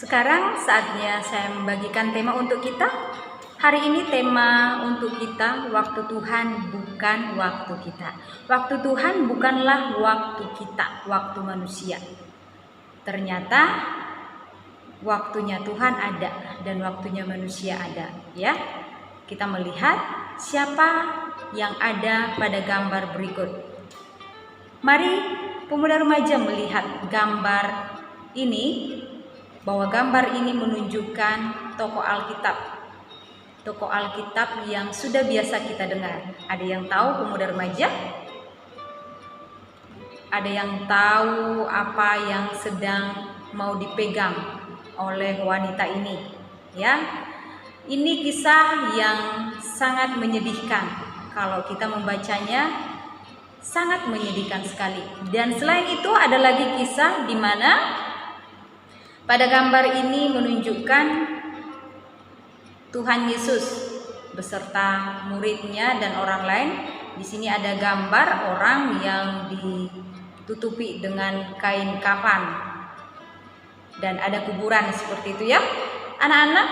Sekarang saatnya saya membagikan tema untuk kita. Hari ini tema untuk kita, waktu Tuhan bukan waktu kita. Waktu Tuhan bukanlah waktu kita, waktu manusia. Ternyata waktunya Tuhan ada dan waktunya manusia ada, ya. Kita melihat siapa yang ada pada gambar berikut. Mari pemuda remaja melihat gambar ini, bahwa gambar ini menunjukkan tokoh Alkitab. Tokoh Alkitab yang sudah biasa kita dengar. Ada yang tahu pemuda remaja? Ada yang tahu apa yang sedang mau dipegang oleh wanita ini? Ya, ini kisah yang sangat menyedihkan. Kalau kita membacanya, sangat menyedihkan sekali. Dan selain itu ada lagi kisah di mana pada gambar ini menunjukkan Tuhan Yesus beserta muridnya dan orang lain. Di sini ada gambar orang yang ditutupi dengan kain kafan dan ada kuburan seperti itu, ya. Anak-anak,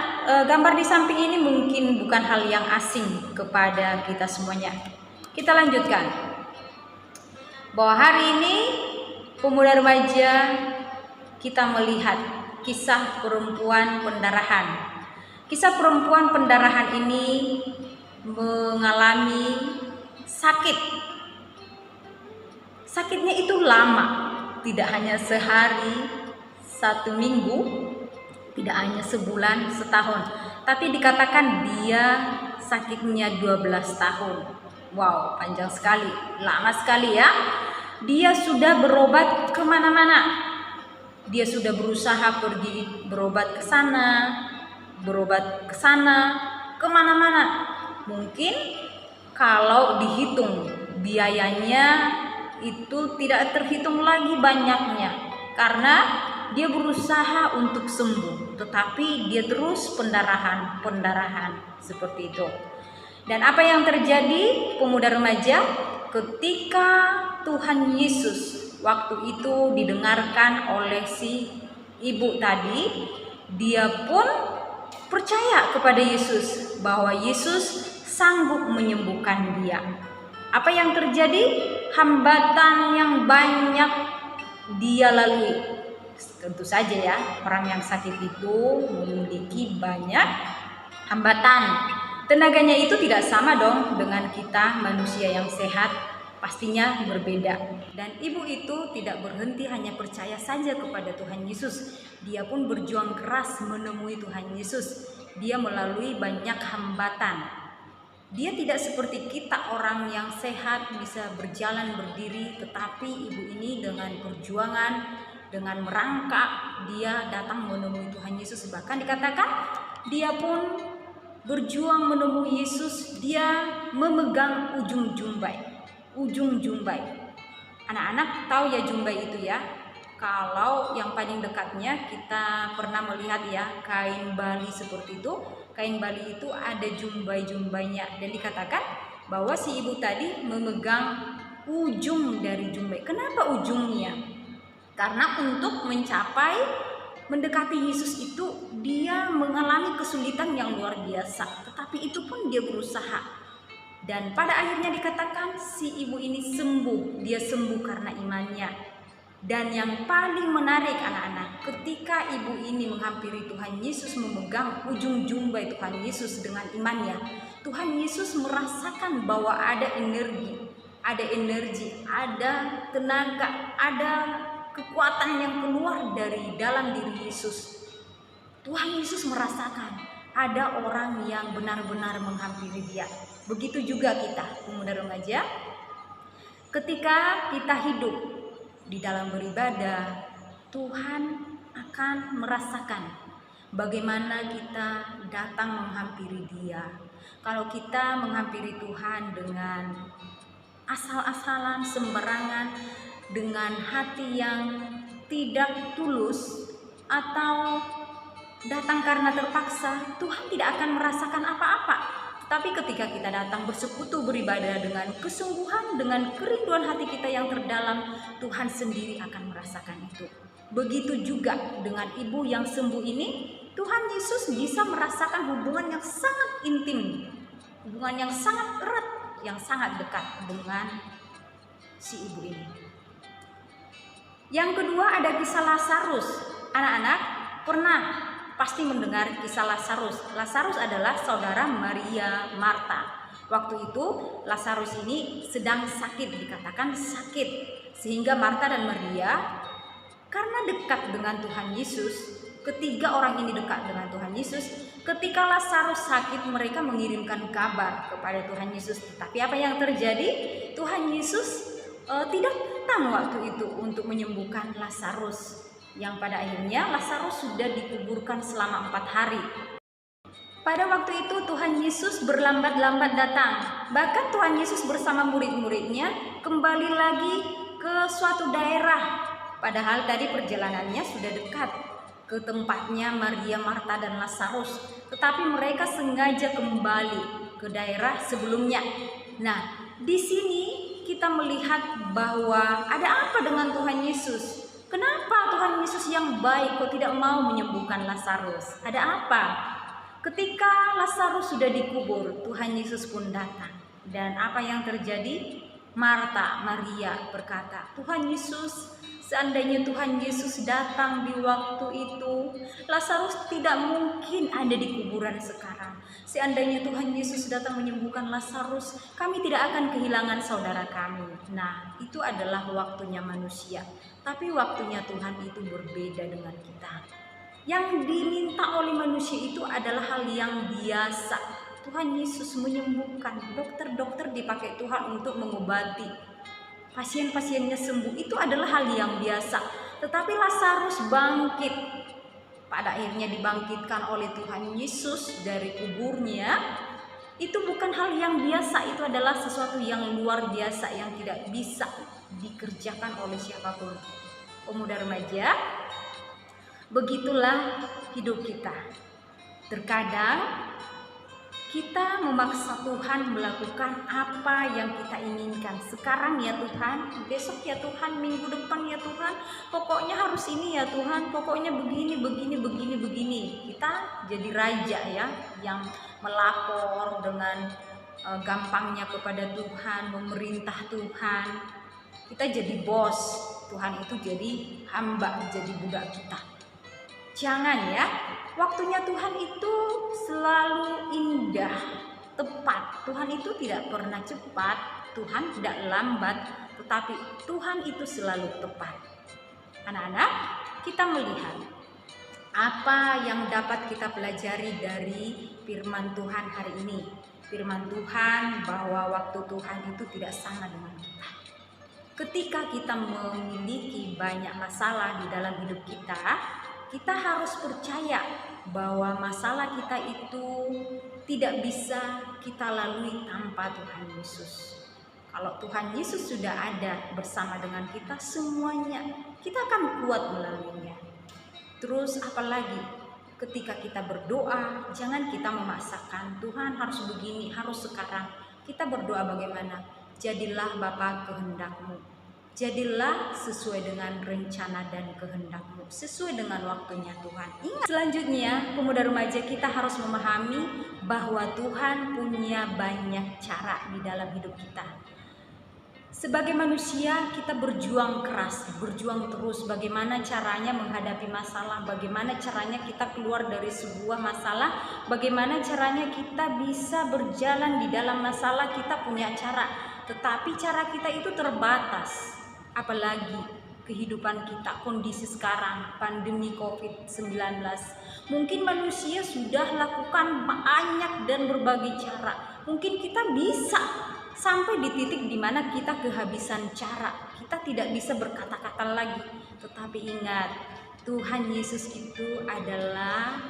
gambar di samping ini mungkin bukan hal yang asing kepada kita semuanya. Kita lanjutkan. Bahwa hari ini pemuda remaja kita melihat kisah perempuan pendarahan. Kisah perempuan pendarahan ini mengalami sakit. Sakitnya itu lama, tidak hanya sehari, 1 minggu, tidak hanya sebulan, setahun, tapi dikatakan dia sakitnya 12 tahun. Wow, panjang sekali, lama sekali, ya. Dia sudah berobat kemana-mana. Dia sudah berusaha pergi berobat ke sana, kemana-mana. Mungkin kalau dihitung biayanya itu tidak terhitung lagi banyaknya, karena dia berusaha untuk sembuh, tetapi dia terus pendarahan seperti itu. Dan apa yang terjadi, pemuda remaja, ketika Tuhan Yesus waktu itu didengarkan oleh si ibu tadi, dia pun percaya kepada Yesus bahwa Yesus sanggup menyembuhkan dia. Apa yang terjadi? Hambatan yang banyak dia lalui. Tentu saja, ya, orang yang sakit itu memiliki banyak hambatan. Tenaganya itu tidak sama dong dengan kita manusia yang sehat, pastinya berbeda. Dan ibu itu tidak berhenti hanya percaya saja kepada Tuhan Yesus. Dia pun berjuang keras menemui Tuhan Yesus. Dia melalui banyak hambatan. Dia tidak seperti kita orang yang sehat bisa berjalan berdiri, tetapi ibu ini dengan perjuangan, dengan merangkak, dia datang menemui Tuhan Yesus. Bahkan dikatakan dia pun berjuang menemui Yesus. Dia memegang ujung jumbai. Anak-anak tahu ya jumbai itu, ya. Kalau yang paling dekatnya kita pernah melihat, ya, kain Bali seperti itu. Kain Bali itu ada jumbai-jumbainya, dan dikatakan bahwa si ibu tadi memegang ujung dari jumbai. Kenapa ujungnya? Karena untuk mendekati Yesus itu dia mengalami kesulitan yang luar biasa, tetapi itu pun dia berusaha. Dan pada akhirnya dikatakan si ibu ini sembuh. Dia sembuh karena imannya. Dan yang paling menarik, anak-anak, ketika ibu ini menghampiri Tuhan Yesus, memegang ujung jumbai Tuhan Yesus dengan imannya, Tuhan Yesus merasakan bahwa ada energi, ada tenaga, ada kekuatan yang keluar dari dalam diri Yesus. Tuhan Yesus merasakan ada orang yang benar-benar menghampiri dia. Begitu juga kita, pemuda remaja, ketika kita hidup di dalam beribadah, Tuhan akan merasakan bagaimana kita datang menghampiri Dia. Kalau kita menghampiri Tuhan dengan asal-asalan, sembarangan, dengan hati yang tidak tulus, atau datang karena terpaksa, Tuhan tidak akan merasakan apa-apa. Tapi ketika kita datang bersekutu beribadah dengan kesungguhan, dengan kerinduan hati kita yang terdalam, Tuhan sendiri akan merasakan itu. Begitu juga dengan ibu yang sembuh ini, Tuhan Yesus bisa merasakan hubungan yang sangat intim, hubungan yang sangat erat, yang sangat dekat dengan si ibu ini. Yang kedua ada kisah Lazarus. Anak-anak pernah pasti mendengar kisah Lazarus. Lazarus adalah saudara Maria Marta. Waktu itu Lazarus ini sedang sakit, dikatakan sakit, sehingga Marta dan Maria karena dekat dengan Tuhan Yesus, ketiga orang ini dekat dengan Tuhan Yesus. Ketika Lazarus sakit, mereka mengirimkan kabar kepada Tuhan Yesus. Tapi apa yang terjadi? Tuhan Yesus tidak datang waktu itu untuk menyembuhkan Lazarus. Yang pada akhirnya Lazarus sudah dikuburkan selama 4 hari. Pada waktu itu Tuhan Yesus berlambat-lambat datang. Bahkan Tuhan Yesus bersama murid-muridnya kembali lagi ke suatu daerah. Padahal tadi perjalanannya sudah dekat ke tempatnya Maria, Marta, dan Lazarus. Tetapi mereka sengaja kembali ke daerah sebelumnya. Nah, di sini kita melihat bahwa ada apa dengan Tuhan Yesus? Kenapa Tuhan Yesus yang baik kok tidak mau menyembuhkan Lazarus? Ada apa? Ketika Lazarus sudah dikubur, Tuhan Yesus pun datang. Dan apa yang terjadi? Marta, Maria berkata, Tuhan Yesus, seandainya Tuhan Yesus datang di waktu itu, Lazarus tidak mungkin ada di kuburan sekarang. Seandainya Tuhan Yesus datang menyembuhkan Lazarus, kami tidak akan kehilangan saudara kami. Nah, itu adalah waktunya manusia. Tapi waktunya Tuhan itu berbeda dengan kita. Yang diminta oleh manusia itu adalah hal yang biasa. Tuhan Yesus menyembuhkan, dokter-dokter dipakai Tuhan untuk mengobati, pasien-pasiennya sembuh, itu adalah hal yang biasa. Tetapi Lazarus bangkit, pada akhirnya dibangkitkan oleh Tuhan Yesus dari kuburnya. Itu bukan hal yang biasa, itu adalah sesuatu yang luar biasa yang tidak bisa dikerjakan oleh siapapun. Pemuda remaja, begitulah hidup kita. Terkadang kita memaksa Tuhan melakukan apa yang kita inginkan. Sekarang ya Tuhan, besok ya Tuhan, minggu depan ya Tuhan, pokoknya harus ini ya Tuhan, pokoknya begini. Kita jadi raja ya, yang melapor dengan gampangnya kepada Tuhan, memerintah Tuhan. Kita jadi bos, Tuhan itu jadi hamba, jadi budak kita. Jangan ya, waktunya Tuhan itu selalu indah, tepat. Tuhan itu tidak pernah cepat, Tuhan tidak lambat, tetapi Tuhan itu selalu tepat. Anak-anak, kita melihat apa yang dapat kita pelajari dari firman Tuhan hari ini. Firman Tuhan bahwa waktu Tuhan itu tidak sama dengan kita. Ketika kita memiliki banyak masalah di dalam hidup kita harus percaya bahwa masalah kita itu tidak bisa kita lalui tanpa Tuhan Yesus. Kalau Tuhan Yesus sudah ada bersama dengan kita, semuanya kita akan kuat melaluinya. Terus apalagi ketika kita berdoa, jangan kita memaksakan Tuhan harus begini, harus sekarang. Kita berdoa bagaimana? Jadilah Bapa kehendak-Mu. Jadilah sesuai dengan rencana dan kehendak-Mu, sesuai dengan waktunya Tuhan. Ingat, selanjutnya pemuda remaja kita harus memahami bahwa Tuhan punya banyak cara di dalam hidup kita. Sebagai manusia kita berjuang keras, berjuang terus bagaimana caranya menghadapi masalah, bagaimana caranya kita keluar dari sebuah masalah, bagaimana caranya kita bisa berjalan di dalam masalah. Kita punya cara, tetapi cara kita itu terbatas. Apalagi kehidupan kita, kondisi sekarang, pandemi COVID-19. Mungkin manusia sudah lakukan banyak dan berbagai cara. Mungkin kita bisa sampai di titik di mana kita kehabisan cara. Kita tidak bisa berkata-kata lagi. Tetapi ingat, Tuhan Yesus itu adalah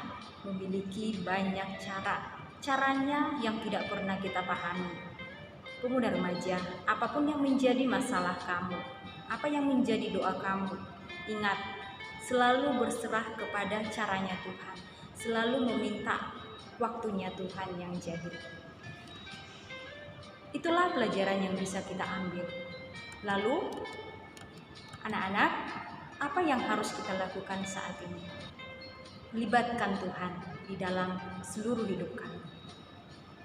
memiliki banyak cara. Caranya yang tidak pernah kita pahami. Pemuda remaja, apapun yang menjadi masalah kamu, apa yang menjadi doa kamu, ingat, selalu berserah kepada caranya Tuhan, selalu meminta waktunya Tuhan yang jadi. Itulah pelajaran yang bisa kita ambil. Lalu, anak-anak, Apa yang harus kita lakukan saat ini? Libatkan Tuhan di dalam seluruh hidup kamu.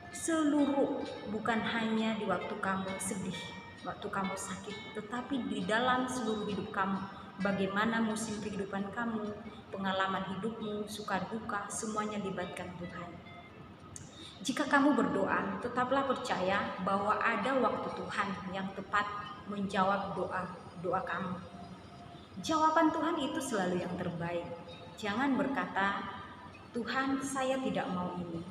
Seluruh, bukan hanya di waktu kamu sedih, waktu kamu sakit, tetapi di dalam seluruh hidup kamu. Bagaimana musim kehidupan kamu, pengalaman hidupmu, suka duka, semuanya libatkan Tuhan. Jika kamu berdoa, tetaplah percaya bahwa ada waktu Tuhan yang tepat menjawab doa kamu. Jawaban Tuhan itu selalu yang terbaik. Jangan berkata, Tuhan, saya tidak mau ini.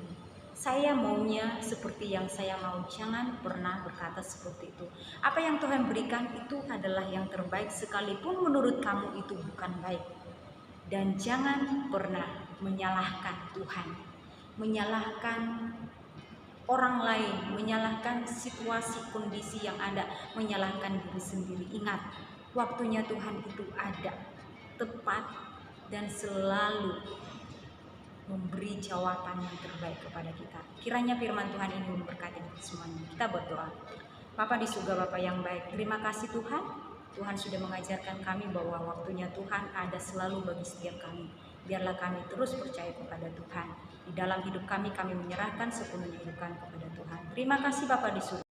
Saya maunya seperti yang saya mau. Jangan pernah berkata seperti itu. Apa yang Tuhan berikan itu adalah yang terbaik, sekalipun menurut kamu itu bukan baik. Dan jangan pernah menyalahkan Tuhan, menyalahkan orang lain, menyalahkan situasi kondisi yang ada, menyalahkan diri sendiri. Ingat, waktunya Tuhan itu ada, tepat, dan selalu memberi jawaban yang terbaik kepada kita. Kiranya firman Tuhan ini memberkati kita semuanya. Kita berdoa. Bapa di surga, Bapa yang baik, terima kasih Tuhan. Tuhan sudah mengajarkan kami bahwa waktunya Tuhan ada selalu bagi setiap kami. Biarlah kami terus percaya kepada Tuhan. Di dalam hidup kami menyerahkan sepenuhnya hidup kami kepada Tuhan. Terima kasih Bapa di surga.